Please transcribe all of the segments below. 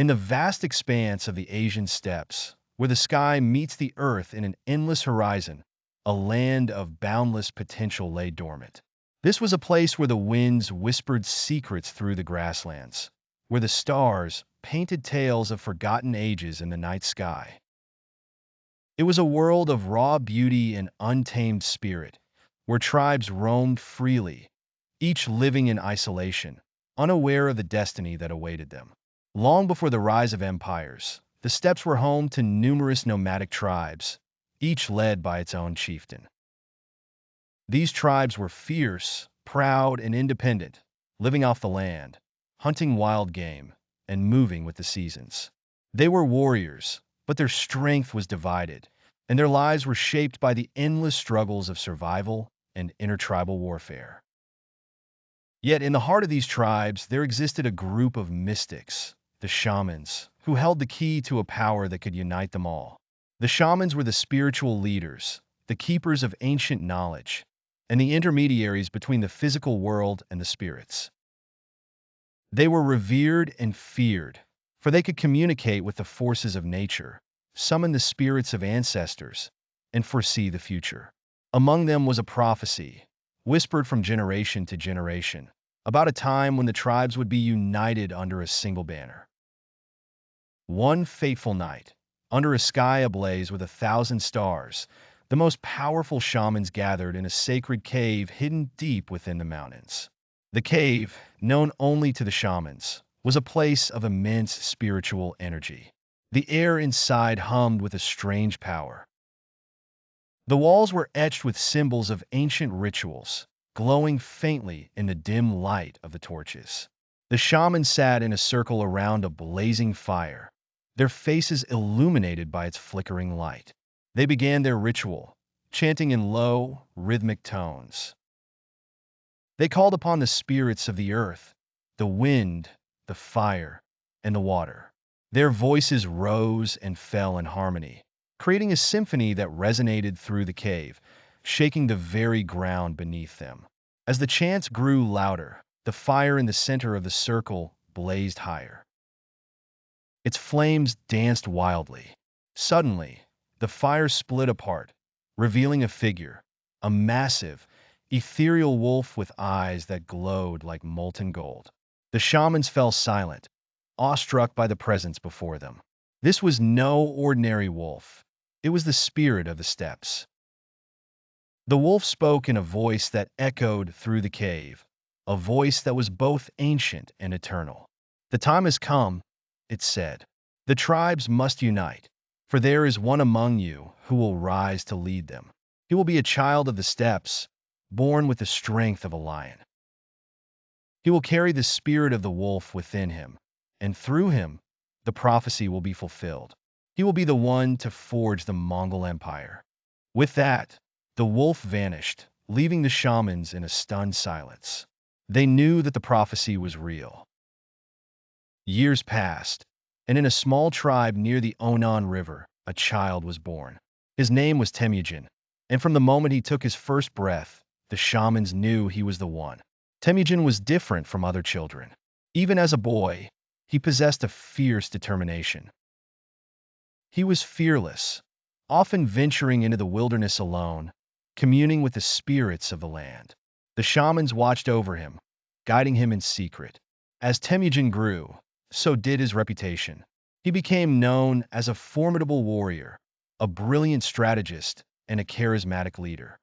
In the vast expanse of the Asian steppes, where the sky meets the earth in an endless horizon, a land of boundless potential lay dormant. This was a place where the winds whispered secrets through the grasslands, where the stars painted tales of forgotten ages in the night sky. It was a world of raw beauty and untamed spirit, where tribes roamed freely, each living in isolation, unaware of the destiny that awaited them. Long before the rise of empires, the steppes were home to numerous nomadic tribes, each led by its own chieftain. These tribes were fierce, proud, and independent, living off the land, hunting wild game, and moving with the seasons. They were warriors, but their strength was divided, and their lives were shaped by the endless struggles of survival and intertribal warfare. Yet in the heart of these tribes, there existed a group of mystics, the shamans, who held the key to a power that could unite them all. The shamans were the spiritual leaders, the keepers of ancient knowledge, and the intermediaries between the physical world and the spirits. They were revered and feared, for they could communicate with the forces of nature, summon the spirits of ancestors, and foresee the future. Among them was a prophecy, whispered from generation to generation, about a time when the tribes would be united under a single banner. One fateful night, under a sky ablaze with 1,000 stars, the most powerful shamans gathered in a sacred cave hidden deep within the mountains. The cave, known only to the shamans, was a place of immense spiritual energy. The air inside hummed with a strange power. The walls were etched with symbols of ancient rituals, glowing faintly in the dim light of the torches. The shamans sat in a circle around a blazing fire, their faces illuminated by its flickering light. They began their ritual, chanting in low, rhythmic tones. They called upon the spirits of the earth, the wind, the fire, and the water. Their voices rose and fell in harmony, creating a symphony that resonated through the cave, shaking the very ground beneath them. As the chants grew louder, the fire in the center of the circle blazed higher. Its flames danced wildly. Suddenly, the fire split apart, revealing a figure, a massive, ethereal wolf with eyes that glowed like molten gold. The shamans fell silent, awestruck by the presence before them. This was no ordinary wolf. It was the spirit of the steppes. The wolf spoke in a voice that echoed through the cave, a voice that was both ancient and eternal. "The time has come," it said. "The tribes must unite, for there is one among you who will rise to lead them. He will be a child of the steppes, born with the strength of a lion. He will carry the spirit of the wolf within him, and through him, the prophecy will be fulfilled. He will be the one to forge the Mongol Empire." With that, the wolf vanished, leaving the shamans in a stunned silence. They knew that the prophecy was real. Years passed, and in a small tribe near the Onan River, a child was born. His name was Temujin, and from the moment he took his first breath, the shamans knew he was the one. Temujin was different from other children. Even as a boy, he possessed a fierce determination. He was fearless, often venturing into the wilderness alone, communing with the spirits of the land. The shamans watched over him, guiding him in secret. As Temujin grew, so did his reputation. He became known as a formidable warrior, a brilliant strategist, and a charismatic leader.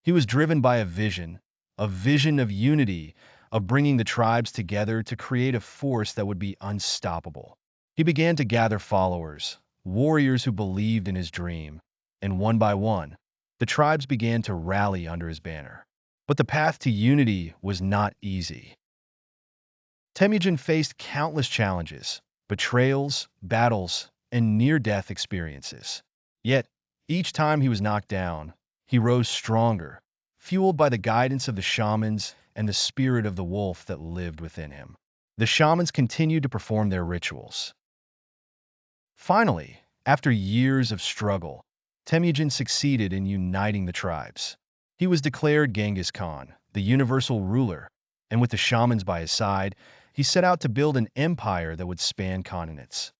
He was driven by a vision of unity, of bringing the tribes together to create a force that would be unstoppable. He began to gather followers, warriors who believed in his dream, and one by one, the tribes began to rally under his banner. But the path to unity was not easy. Temujin faced countless challenges, betrayals, battles, and near-death experiences. Yet, each time he was knocked down, he rose stronger, fueled by the guidance of the shamans and the spirit of the wolf that lived within him. The shamans continued to perform their rituals. Finally, after years of struggle, Temujin succeeded in uniting the tribes. He was declared Genghis Khan, the universal ruler, and with the shamans by his side, he set out to build an empire that would span continents.